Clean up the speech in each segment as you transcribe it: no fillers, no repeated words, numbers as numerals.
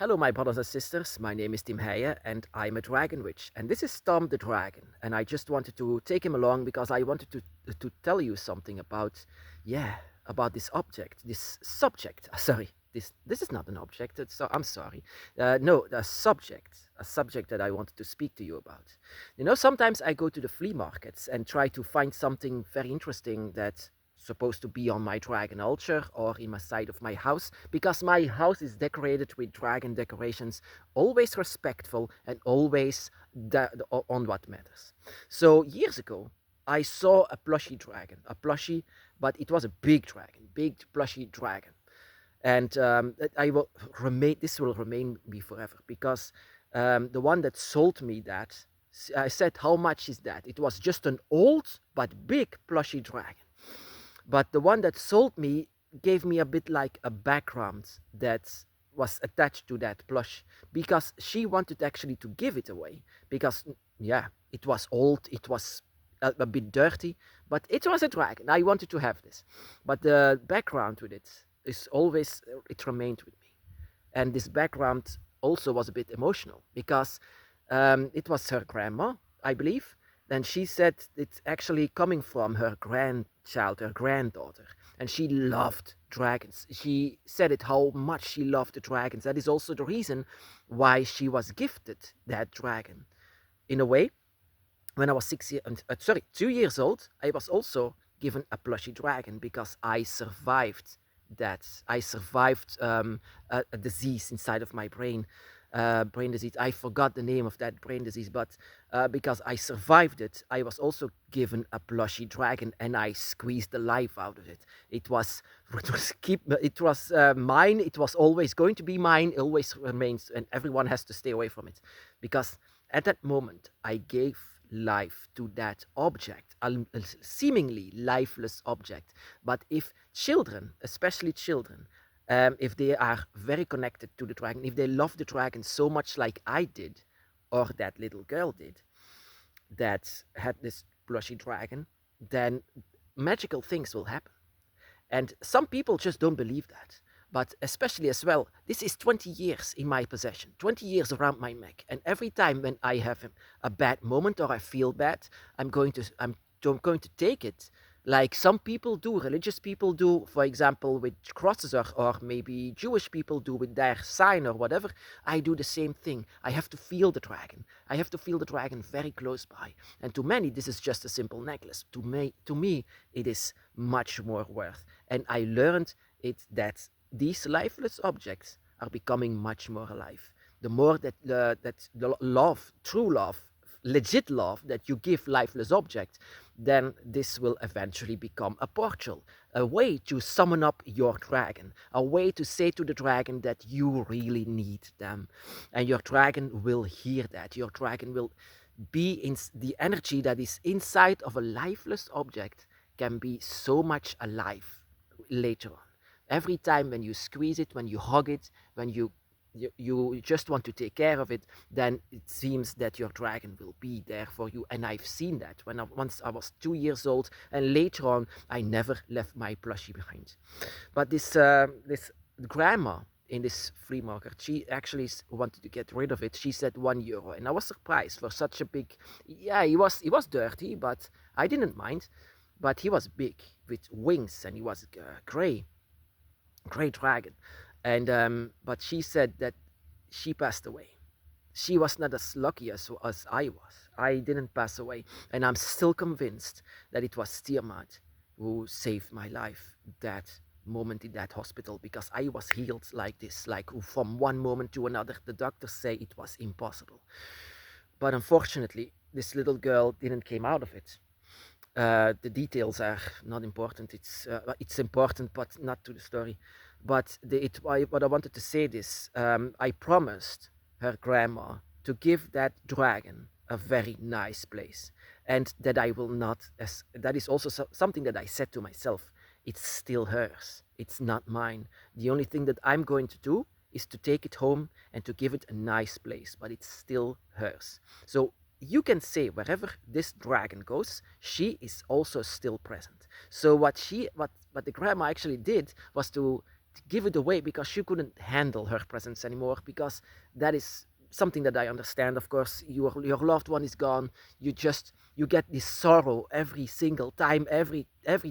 Hello, my brothers and sisters. My name is Tim Heijen, and I'm a dragon witch. And this is Tom the dragon. And I just wanted to take him along because I wanted to tell you something about, yeah, about this object, this subject. Sorry, this is not an object. I'm sorry. No, a subject that I wanted to speak to you about. You know, sometimes I go to the flea markets and try to find something very interesting that's supposed to be on my dragon altar or in my side of my house, because my house is decorated with dragon decorations, always respectful and always on what matters. So years ago I saw a plushy dragon, a plushie, but it was a big dragon, big plushy dragon. And I will remain. This will remain me forever because the one that sold me that, I said, "How much is that?" It was just an old but big plushy dragon. But the one that sold me gave me a bit like a background that was attached to that plush, because she wanted actually to give it away because, yeah, it was old, it was a bit dirty, but it was a dragon. I wanted to have this, but the background with it is always, it remained with me. And this background also was a bit emotional because it was her grandma, I believe. Then she said it's actually coming from her grandchild, her granddaughter, and she loved dragons. She said it how much she loved the dragons. That is also the reason why she was gifted that dragon. In a way, when I was 2 years old, I was also given a plushy dragon because I survived that. I survived a disease inside of my brain, brain disease. I forgot the name of that brain disease, but because I survived it, I was also given a plushy dragon, and I squeezed the life out of it. It was mine. It was always going to be mine. It always remains, and everyone has to stay away from it, because at that moment I gave life to that object, a seemingly lifeless object. But if children, especially children, if they are very connected to the dragon, if they love the dragon so much like I did, or that little girl did, that had this plushy dragon, then magical things will happen. And some people just don't believe that. But especially as well, this is 20 years in my possession, 20 years around my neck. And every time when I have a bad moment or I feel bad, I'm going to take it like some people do, religious people do, for example, with crosses, or maybe Jewish people do with their sign or whatever. I do the same thing. I have to feel the dragon. I have to feel the dragon very close by. And to many, this is just a simple necklace. To me, it is much more worth. And I learned it that these lifeless objects are becoming much more alive. The more that the love, true love, legit love that you give lifeless objects, then this will eventually become a portal, a way to summon up your dragon, a way to say to the dragon that you really need them. And your dragon will hear that. Your dragon will be in the energy that is inside of a lifeless object, can be so much alive later on. Every time when you squeeze it, when you hug it, when you just want to take care of it, then it seems that your dragon will be there for you. And I've seen that once I was 2 years old, and later on I never left my plushie behind. But this grandma in this flea market, she actually wanted to get rid of it. She said €1, and I was surprised for such a big. Yeah, he was dirty, but I didn't mind. But he was big with wings, and he was gray dragon. And but she said that she passed away. She was not as lucky as I was. I didn't pass away, and I'm still convinced that it was Tiamat who saved my life that moment in that hospital, because I was healed like this, like from one moment to another. The doctors say it was impossible, but unfortunately, this little girl didn't came out of it. The details are not important. It's important, but not to the story. But what I wanted to say this, I promised her grandma to give that dragon a very nice place, and that I will not. That is also something that I said to myself. It's still hers. It's not mine. The only thing that I'm going to do is to take it home and to give it a nice place, but it's still hers. So you can say wherever this dragon goes, she is also still present. So what the grandma actually did was to give it away because she couldn't handle her presence anymore, because that is something that I understand. Of course, your loved one is gone. You get this sorrow every single time, every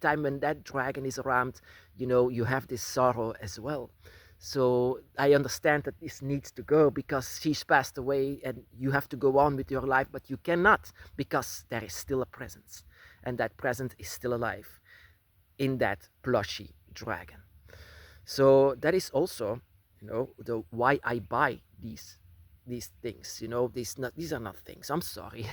time when that dragon is around, you have this sorrow as well. So I understand that this needs to go because she's passed away and you have to go on with your life, but you cannot, because there is still a presence, and that presence is still alive in that plushy dragon. So that is also, the why I buy these things. These are not things. I'm sorry,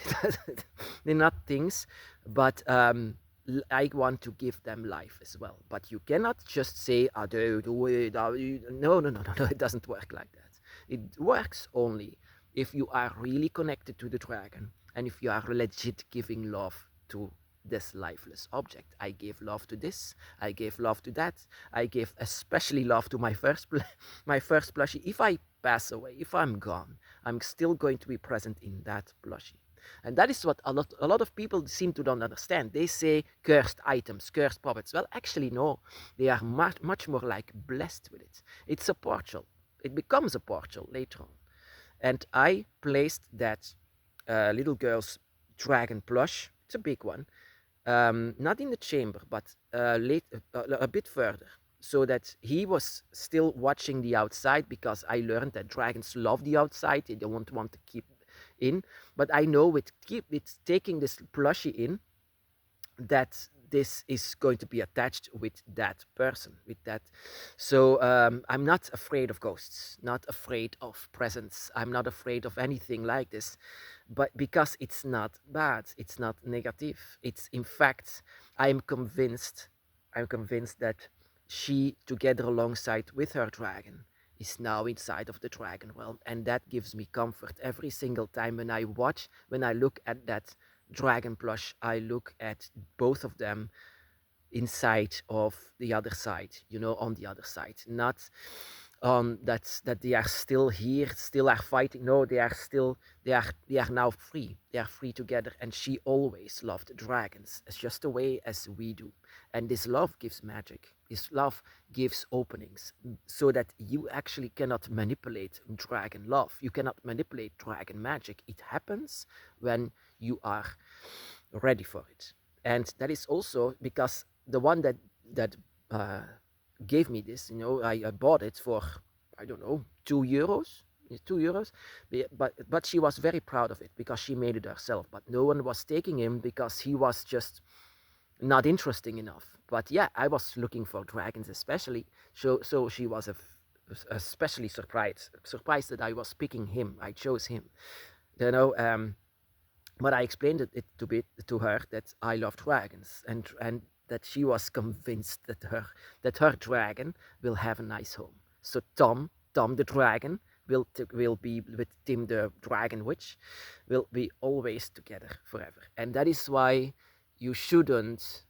they're not things, but I want to give them life as well. But you cannot just say, do it. No, no, no, no, no. It doesn't work like that. It works only if you are really connected to the dragon and if you are legit giving love to this lifeless object. I gave love to this. I gave love to that. I gave especially love to my first plushie. If I pass away, if I'm gone, I'm still going to be present in that plushie. And that is what a lot of people seem to don't understand. They say cursed items, cursed puppets. Well, actually, no. They are much more like blessed with it. It's a portal. It becomes a portal later on. And I placed that little girl's dragon plush. It's a big one. Not in the chamber, but a bit further, so that he was still watching the outside, because I learned that dragons love the outside. They don't want to keep in. But I know with taking this plushie in, that this is going to be attached with that person, with that. So I'm not afraid of ghosts, not afraid of presence. I'm not afraid of anything like this, but because it's not bad, it's not negative. It's, in fact, I'm convinced that she, together alongside with her dragon, is now inside of the dragon realm, and that gives me comfort every single time when I look at that dragon plush. I look at both of them inside of the other side, on the other side, not that they are still here, still are fighting. No, they are now free. They are free together, and she always loved dragons. It's just the way as we do. And this love gives magic. This love gives openings, so that you actually cannot manipulate dragon love. You cannot manipulate dragon magic. It happens when you are ready for it. And that is also because the one that gave me this, I bought it for, I don't know, €2. €2, but she was very proud of it because she made it herself. But no one was taking him because he was just not interesting enough. But yeah, I was looking for dragons especially, so she was especially surprised that I was picking him. I chose him, but I explained it to her that I love dragons, and that she was convinced that her dragon will have a nice home. So Tom the dragon will be with Tim the dragon witch, will be always together forever. And that is why you shouldn't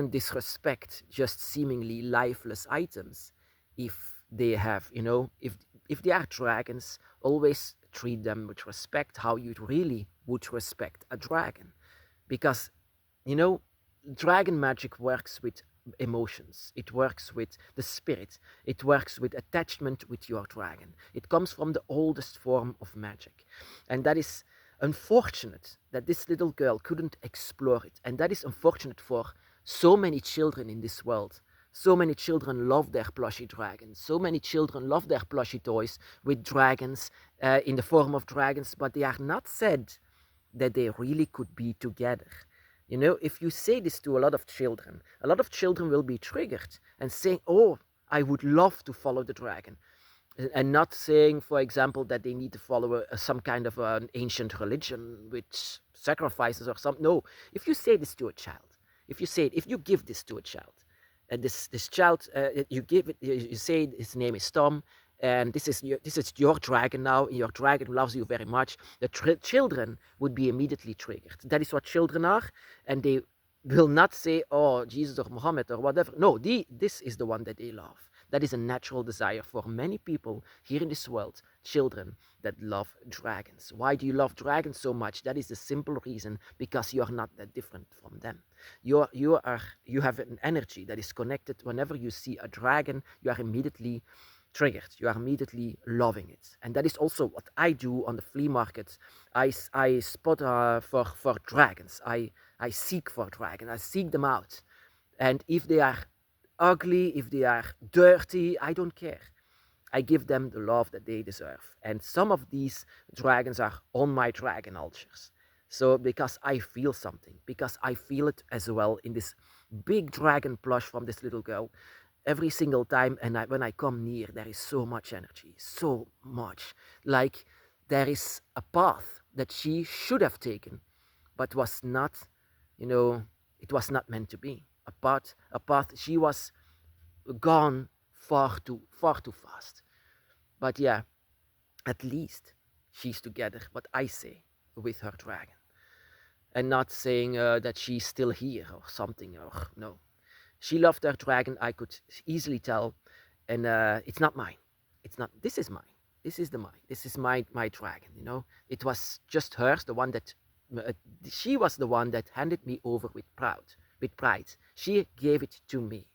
disrespect just seemingly lifeless items if they have, if they are dragons. Always treat them with respect, how you really would respect a dragon, because dragon magic works with emotions. It works with the spirit. It works with attachment with your dragon. It comes from the oldest form of magic, and that is unfortunate that this little girl couldn't explore it. And that is unfortunate for so many children in this world. So many children love their plushie dragons. So many children love their plushie toys with dragons, in the form of dragons, but they are not said that they really could be together. If you say this to a lot of children will be triggered and saying, oh, I would love to follow the dragon. And not saying, for example, that they need to follow some kind of an ancient religion with sacrifices or something. No, if you say this to a child, if you give this to a child, and this child, you give it, you say his name is Tom, and this is your dragon now. Your dragon loves you very much. The children would be immediately triggered. That is what children are, and they will not say, oh, Jesus or Muhammad or whatever. No, this is the one that they love. That is a natural desire for many people here in this world, children that love dragons. Why do you love dragons so much? That is the simple reason, because you are not that different from them. You have an energy that is connected. Whenever you see a dragon, you are immediately triggered. You are immediately loving it. And that is also what I do on the flea market. I spot for dragons. I seek for dragons. I seek them out. And if they are ugly, if they are dirty, I don't care. I give them the love that they deserve. And some of these dragons are on my dragon altars. So because I feel something, because I feel it as well in this big dragon plush from this little girl. Every single time, and when I come near, there is so much energy, so much. Like there is a path that she should have taken, but was not, you know, it was not meant to be. A path she was gone far too fast. But yeah, at least she's together, what I say, with her dragon. And not saying that she's still here or something, or no. She loved her dragon, I could easily tell. And it's not mine. It's not, this is mine. This is the mine. This is my dragon, you know. It was just hers, the one that, uh, she was the one that handed me over with pride. She gave it to me.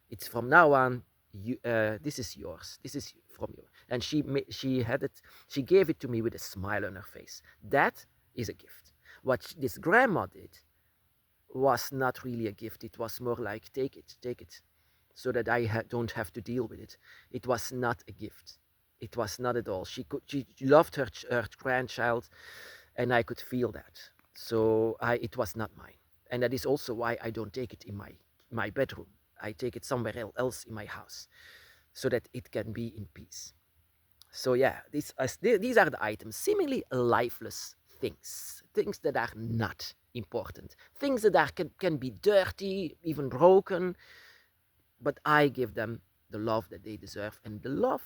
It's from now on, this is yours. This is from you. And she had it. She gave it to me with a smile on her face. That is a gift. What this grandma did was not really a gift. It was more like, take it, so that I don't have to deal with it. It was not a gift. It was not at all. She loved her grandchild, and I could feel that. So it was not mine, and that is also why I don't take it in my bedroom. I take it somewhere else in my house, so that it can be in peace. So yeah, these are the items, seemingly lifeless things that are not important, things that can be dirty, even broken, but I give them the love that they deserve, and the love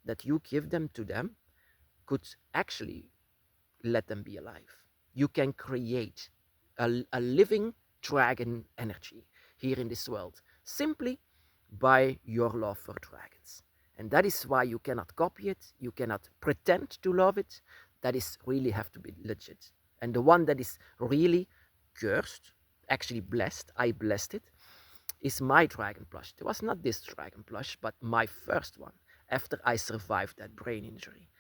that you give them to them could actually let them be alive. You can create a living dragon energy here in this world simply by your love for dragons. And that is why you cannot copy it, you cannot pretend to love it. That is really have to be legit. And the one that is really cursed, actually blessed, I blessed it, is my dragon plush. It was not this dragon plush, but my first one after I survived that brain injury.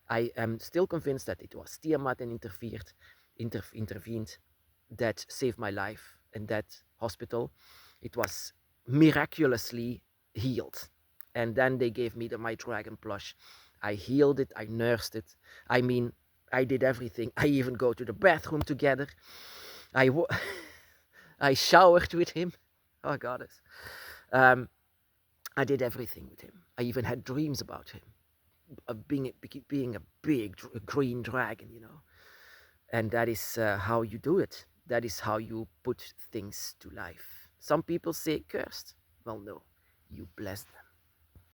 I am still convinced that it was Tiamat and intervened, that saved my life in that hospital. It was miraculously healed. And then they gave me my dragon plush. I healed it, I nursed it. I mean, I did everything. I even go to the bathroom together. I, I showered with him. Oh, goddess. Um, I did everything with him. I even had dreams about him. Being a big green dragon, you know. And that is how you do it. That is how you put things to life. Some people say cursed. Well, no, you bless them.